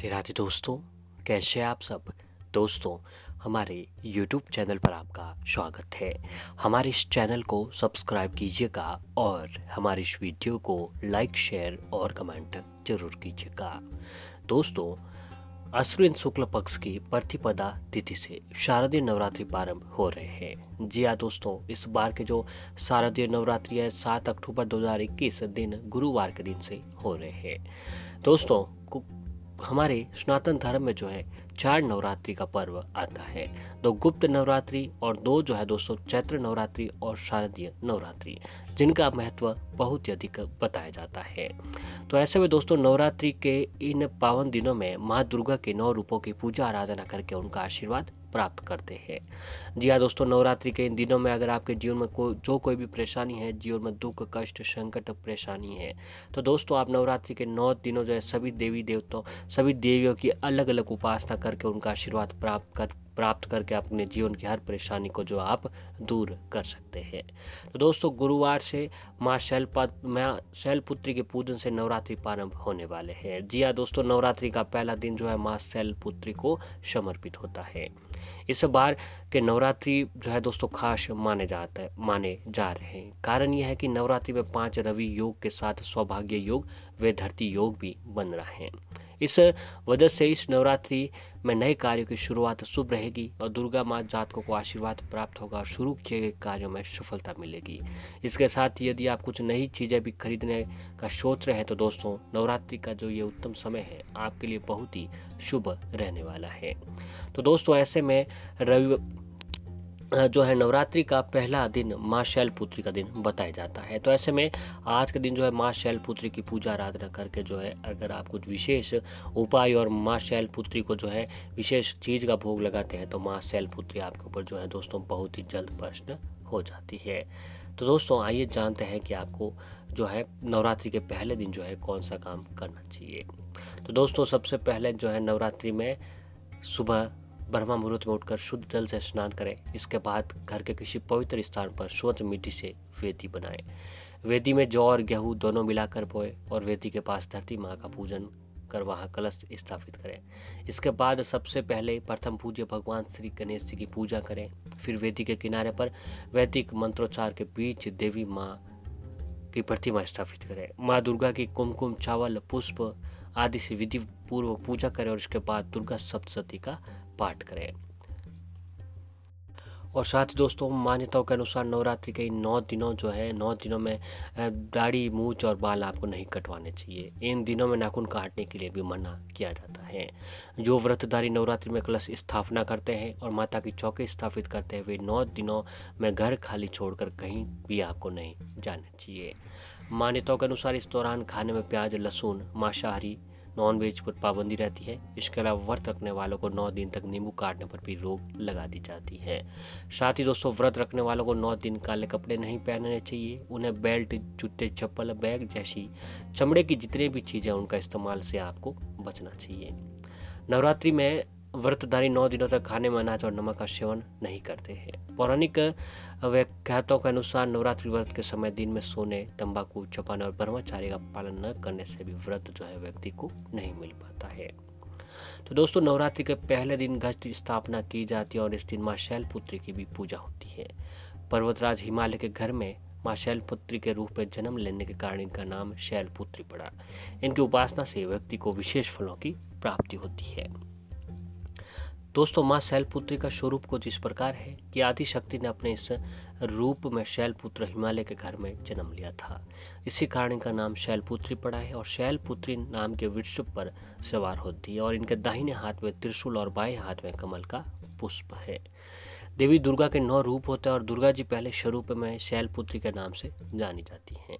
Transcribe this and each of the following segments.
राधे राधे दोस्तों, कैसे हैं आप सब। दोस्तों, हमारे YouTube चैनल पर आपका स्वागत है। हमारे इस चैनल को सब्सक्राइब कीजिएगा और हमारी इस वीडियो को लाइक शेयर और कमेंट जरूर कीजिएगा। दोस्तों, अश्विन शुक्ल पक्ष की प्रतिपदा तिथि से शारदीय नवरात्रि प्रारंभ हो रहे हैं। जी हाँ दोस्तों, इस बार के जो शारदीय नवरात्रि है 7 अक्टूबर 2021 दिन गुरुवार के दिन से हो रहे हैं। दोस्तों, हमारे सनातन धर्म में जो है 4 नवरात्रि का पर्व आता है। 2 गुप्त नवरात्रि और 2 जो है दोस्तों चैत्र नवरात्रि और शारदीय नवरात्रि, जिनका महत्व बहुत ही अधिक बताया जाता है। तो ऐसे में दोस्तों नवरात्रि के इन पावन दिनों में माँ दुर्गा के 9 रूपों की पूजा आराधना करके उनका आशीर्वाद प्राप्त करते हैं। जी हाँ दोस्तों, नवरात्रि के इन दिनों में अगर आपके जीवन में कोई भी परेशानी है, जीवन में दुख कष्ट संकट परेशानी है, तो दोस्तों आप नवरात्रि के 9 दिनों जो है सभी देवी देवताओं सभी देवियों की अलग अलग उपासना करके उनका आशीर्वाद प्राप्त करके अपने जीवन की हर परेशानी को जो आप दूर कर सकते हैं। तो दोस्तों, गुरुवार से माँ शैलपुत्री के पूजन से नवरात्रि प्रारंभ होने वाले हैं। जी हाँ दोस्तों, नवरात्रि का पहला दिन जो है माँ शैलपुत्री को समर्पित होता है। इस बार के नवरात्रि जो है दोस्तों खास माने जा रहे हैं। कारण यह है कि नवरात्रि में 5 रवि योग के साथ सौभाग्य योग व धरती योग भी बन रहे हैं। इस वजह से इस नवरात्रि में नए कार्यों की शुरुआत शुभ रहेगी और दुर्गा माँ जातकों को आशीर्वाद प्राप्त होगा और शुरू किए गए कार्यों में सफलता मिलेगी। इसके साथ ही यदि आप कुछ नई चीज़ें भी खरीदने का सोच रहे हैं तो दोस्तों नवरात्रि का जो ये उत्तम समय है आपके लिए बहुत ही शुभ रहने वाला है। तो दोस्तों ऐसे में जो है नवरात्रि का पहला दिन माँ शैलपुत्री का दिन बताया जाता है। तो ऐसे में आज के दिन जो है माँ शैलपुत्री की पूजा आराधना करके जो है अगर आप कुछ विशेष उपाय और माँ शैलपुत्री को जो है विशेष चीज़ का भोग लगाते हैं तो माँ शैलपुत्री आपके ऊपर जो है दोस्तों बहुत ही जल्द प्रसन्न हो जाती है। तो दोस्तों आइए जानते हैं कि आपको जो है नवरात्रि के पहले दिन जो है कौन सा काम करना चाहिए। तो दोस्तों सबसे पहले जो है नवरात्रि में सुबह ब्रह्मा मुहूर्त में उठकर शुद्ध जल से स्नान करें। इसके बाद घर के किसी पवित्र स्थान पर स्वच्छ मिट्टी से वेदी बनाएं। वेदी में जौ और गेहूँ दोनों मिलाकर बोए और वेदी के पास धरती माँ का पूजन कर वहाँ कलश स्थापित करें। इसके बाद सबसे पहले प्रथम पूज्य भगवान श्री गणेश जी की पूजा करें। फिर वेदी के किनारे पर वैदिक मंत्रोच्चार के बीच देवी माँ की प्रतिमा स्थापित करें। माँ दुर्गा की कुमकुम चावल पुष्प आदि से विधि पूर्वक पूजा करें और इसके बाद दुर्गा सप्तशती का पाठ करें। और साथ ही दोस्तों मान्यताओं के अनुसार नवरात्रि के 9 दिनों जो है 9 दिनों में दाढ़ी मूंछ और बाल आपको नहीं कटवाने चाहिए। इन दिनों में नाखून काटने के लिए भी मना किया जाता है। जो व्रतधारी नवरात्रि में कलश स्थापना करते हैं और माता की चौकी स्थापित करते हैं वे 9 दिनों में घर खाली छोड़कर कहीं भी आपको नहीं जाना चाहिए। मान्यताओं के अनुसार इस दौरान खाने में प्याज लहसुन मांसाहारी नॉनवेज पर पाबंदी रहती है। इसके अलावा व्रत रखने वालों को 9 दिन तक नींबू काटने पर भी रोक लगा दी जाती है। साथ ही दोस्तों व्रत रखने वालों को 9 दिन काले कपड़े नहीं पहनने चाहिए। उन्हें बेल्ट जूते चप्पल बैग जैसी चमड़े की जितनी भी चीज़ें उनका इस्तेमाल से आपको बचना चाहिए। नवरात्रि में व्रतधारी 9 दिनों तक खाने में अनाज और नमक का सेवन नहीं करते हैं। पौराणिक व्याख्यातों के अनुसार नवरात्रि व्रत के समय दिन में सोने तंबाकू चपाने और ब्रह्मचार्य का पालन न करने से भी व्रत जो है व्यक्ति को नहीं मिल पाता है। तो दोस्तों नवरात्रि के पहले दिन घट स्थापना की जाती है और इस दिन माँ शैलपुत्री की भी पूजा होती है। पर्वतराज हिमालय के घर में माँ शैलपुत्री के रूप में जन्म लेने के कारण इनका नाम शैलपुत्री पड़ा। इनकी उपासना से व्यक्ति को विशेष फलों की प्राप्ति होती है। दोस्तों माँ शैलपुत्री का स्वरूप कुछ इस प्रकार है कि आदि शक्ति ने अपने इस रूप में शैलपुत्र हिमालय के घर में जन्म लिया था। इसी कारण इनका नाम शैलपुत्री पड़ा है और शैलपुत्री नाम के वृक्ष पर सवार होती है और इनके दाहिने हाथ में त्रिशूल और बाएं हाथ में कमल का पुष्प है। देवी दुर्गा के 9 रूप होते हैं और दुर्गा जी पहले स्वरूप में शैलपुत्री के नाम से जानी जाती हैं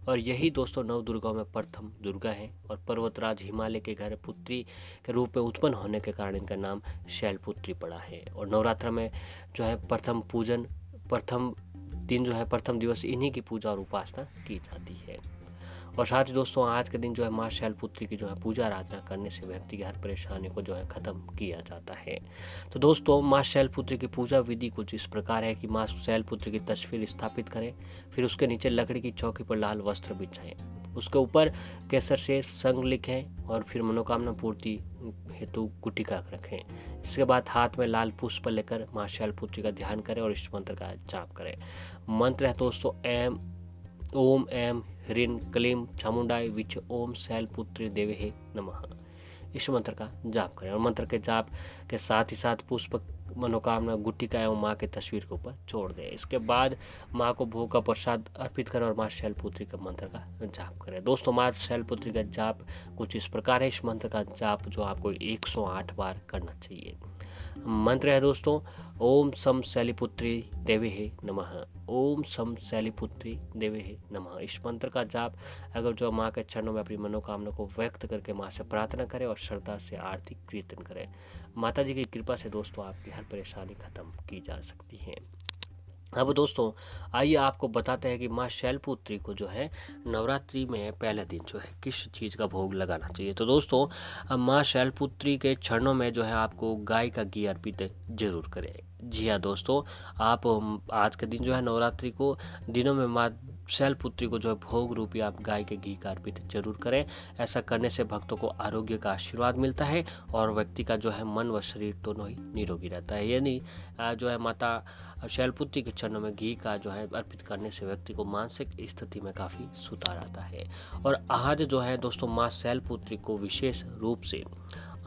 और यही दोस्तों 9 दुर्गाओं में प्रथम दुर्गा है और पर्वतराज हिमालय के घर पुत्री के रूप में उत्पन्न होने के कारण इनका नाम शैलपुत्री पड़ा है। और नवरात्र में जो है प्रथम दिवस इन्हीं की पूजा और उपासना की जाती है। और साथ ही दोस्तों आज के दिन जो है माँ शैलपुत्री की जो है पूजा आराधना करने से व्यक्ति की हर परेशानी को जो है ख़त्म किया जाता है। तो दोस्तों माँ शैलपुत्री की पूजा विधि कुछ इस प्रकार है कि माँ शैलपुत्री की तस्वीर स्थापित करें, फिर उसके नीचे लकड़ी की चौकी पर लाल वस्त्र बिछाएं, उसके ऊपर केसर से संग लिखें और फिर मनोकामना पूर्ति हेतु गुटिका रखें। इसके बाद हाथ में लाल पुष्प लेकर माँ शैलपुत्री का ध्यान करें और इस मंत्र का जाप करें। मंत्र है दोस्तों ओम ऐं ह्रीं क्लीं चामुंडाय विच ओम शैलपुत्री देवे नमः। इस मंत्र का जाप करें और मंत्र के जाप के साथ ही साथ पुष्प मनोकामना गुटिका एवं माँ की तस्वीर के ऊपर छोड़ दें। इसके बाद माँ को भोग का प्रसाद अर्पित करें और माँ शैलपुत्री के मंत्र का जाप करें। दोस्तों माँ शैलपुत्री का जाप कुछ इस प्रकार है। इस मंत्र का जाप जो आपको 108 बार करना चाहिए। मंत्र है दोस्तों ओम सम शैलपुत्री देवे नमः। ओम सम शैलपुत्री देवे नमः। इस मंत्र का जाप अगर जो माँ के चरणों में अपनी मनोकामना को व्यक्त करके माँ से प्रार्थना करें और श्रद्धा से आरती कीर्तन करें। माता जी की कृपा से दोस्तों आपकी हर परेशानी खत्म की जा सकती है। अब दोस्तों आइए आपको बताते हैं कि माँ शैलपुत्री को जो है नवरात्रि में पहले दिन जो है किस चीज़ का भोग लगाना चाहिए। तो दोस्तों अब माँ शैलपुत्री के चरणों में जो है आपको गाय का घी अर्पित जरूर करें। जी हाँ दोस्तों, आप आज के दिन जो है नवरात्रि को दिनों में माँ शैलपुत्री को जो है भोग रूपी आप गाय के घी का अर्पित जरूर करें। ऐसा करने से भक्तों को आरोग्य का आशीर्वाद मिलता है और व्यक्ति का जो है मन व शरीर दोनों ही निरोगी रहता है। यानी जो है माता शैलपुत्री के चरणों में घी का जो है अर्पित करने से व्यक्ति को मानसिक स्थिति में काफ़ी सुधार आता है। और आज जो है दोस्तों माँ शैलपुत्री को विशेष रूप से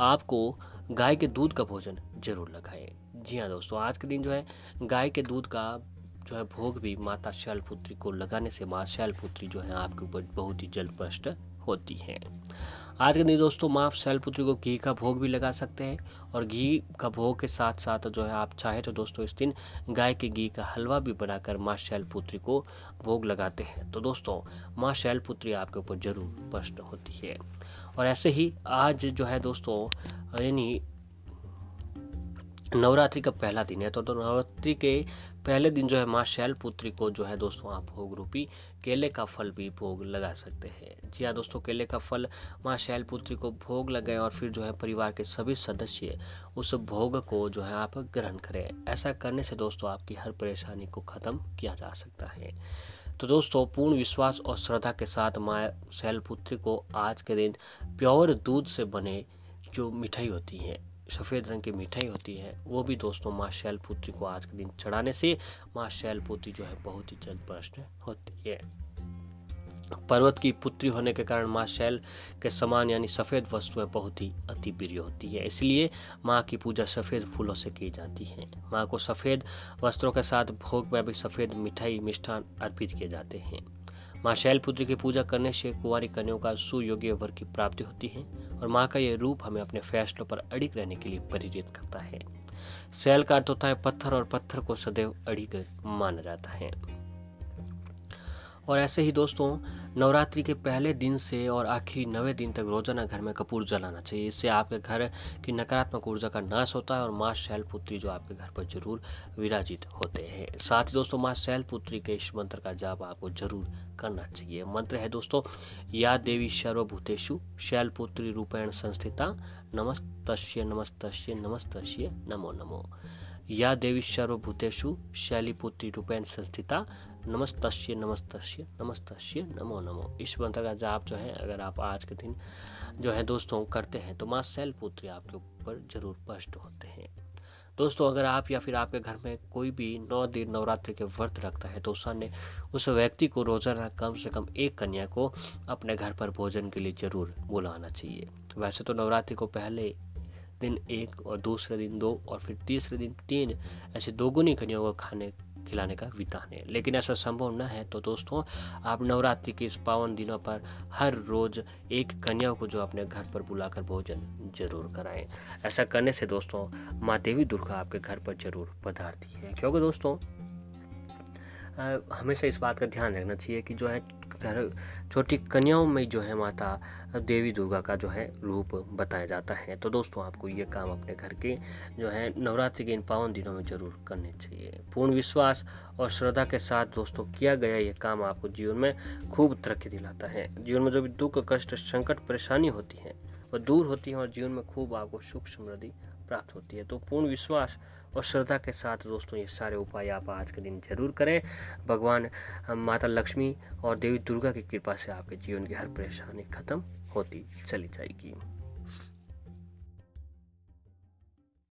आपको गाय के दूध का भोजन जरूर लगाएं। जी हाँ दोस्तों, आज के दिन जो है गाय के दूध का जो है भोग भी माता शैलपुत्री को लगाने से माँ शैलपुत्री जो है आपके ऊपर बहुत ही जल्द प्रसन्न होती हैं। आज के दिन दोस्तों माँ शैलपुत्री को घी का भोग भी लगा सकते हैं और घी का भोग के साथ साथ जो है आप चाहे तो दोस्तों इस दिन गाय के घी का हलवा भी बनाकर माँ शैलपुत्री को भोग लगाते हैं। तो दोस्तों माँ शैलपुत्री आपके ऊपर जरूर प्रसन्न होती है। और ऐसे ही आज जो है दोस्तों यानी नवरात्रि का पहला दिन है तो नवरात्रि के पहले दिन जो है माँ शैलपुत्री को जो है दोस्तों आप भोग रूपी केले का फल भी भोग लगा सकते हैं। जी हाँ दोस्तों, केले का फल माँ शैलपुत्री को भोग लगाएं और फिर जो है परिवार के सभी सदस्य उस भोग को जो है आप ग्रहण करें। ऐसा करने से दोस्तों आपकी हर परेशानी को ख़त्म किया जा सकता है। तो दोस्तों पूर्ण विश्वास और श्रद्धा के साथ माँ शैलपुत्री को आज के दिन प्योर दूध से बने जो मिठाई होती है, सफ़ेद रंग की मिठाई होती है, वो भी दोस्तों माँ शैलपुत्री को आज के दिन चढ़ाने से माँ शैलपुत्री जो है बहुत ही जल्द प्रसन्न होती है। पर्वत की पुत्री होने के कारण माँ शैल के समान यानी सफ़ेद वस्तुएं बहुत ही अति प्रिय होती है, इसलिए माँ की पूजा सफ़ेद फूलों से की जाती है। माँ को सफ़ेद वस्त्रों के साथ भोग में भी सफ़ेद मिठाई मिष्ठान अर्पित किए जाते हैं। माँ शैलपुत्री की पूजा करने से कुंवारी कन्याओं का सुयोग्य वर की प्राप्ति होती है और माँ का यह रूप हमें अपने फैसलों पर अड़िग रहने के लिए प्रेरित करता है। शैल का अर्थ होता है पत्थर और पत्थर को सदैव अड़िग माना जाता है। और ऐसे ही दोस्तों नवरात्रि के पहले दिन से और आखिरी 9वें दिन तक रोजाना घर में कपूर जलाना चाहिए। इससे आपके घर की नकारात्मक ऊर्जा का नाश होता है और माँ शैलपुत्री जो आपके घर पर जरूर विराजित होते हैं। साथ ही दोस्तों माँ शैलपुत्री के इस मंत्र का जाप आपको जरूर करना चाहिए। मंत्र है दोस्तों या देवी सर्वभूतेषु शैलपुत्री रूपेण संस्थिता नमस्तस्यै नमस्तस्यै नमस्तस्यै नमो नमो। या देवी सर्वभूतेषु शैलपुत्री रूपेण संस्थिता नमस्तस्यै नमस्तस्यै नमस्तस्यै नमो नमो। इस मंत्र का जाप जो है अगर आप आज के दिन जो है दोस्तों करते हैं तो माँ शैलपुत्री आपके ऊपर जरूर प्रसन्न होते हैं। दोस्तों अगर आप या फिर आपके घर में कोई भी 9 दिन नवरात्रि के व्रत रखता है तो उस व्यक्ति को रोजाना कम से कम एक कन्या को अपने घर पर भोजन के लिए जरूर बुलाना चाहिए। वैसे तो नवरात्रि को पहले दिन 1 और दूसरे दिन 2 और फिर तीसरे दिन 3 ऐसे दोगुनी कन्याओं को खाने खिलाने का विधान है, लेकिन ऐसा संभव न है तो दोस्तों आप नवरात्रि के इस पावन दिनों पर हर रोज एक कन्या को जो अपने घर पर बुलाकर भोजन जरूर कराएं। ऐसा करने से दोस्तों माँ देवी दुर्गा आपके घर पर जरूर पधारती है, क्योंकि दोस्तों हमेशा इस बात का ध्यान रखना चाहिए कि जो है घर छोटी कन्याओं में जो है माता देवी दुर्गा का जो है रूप बताया जाता है। तो दोस्तों आपको ये काम अपने घर के जो है नवरात्रि के इन पावन दिनों में जरूर करने चाहिए। पूर्ण विश्वास और श्रद्धा के साथ दोस्तों किया गया ये काम आपको जीवन में खूब तरक्की दिलाता है। जीवन में जो भी दुख कष्ट संकट परेशानी होती है वह दूर होती है और जीवन में खूब आपको सुख समृद्धि प्राप्त होती है। तो पूर्ण विश्वास और श्रद्धा के साथ दोस्तों ये सारे उपाय आप आज के दिन जरूर करें। भगवान माता लक्ष्मी और देवी दुर्गा की कृपा से आपके जीवन की हर परेशानी खत्म होती चली जाएगी।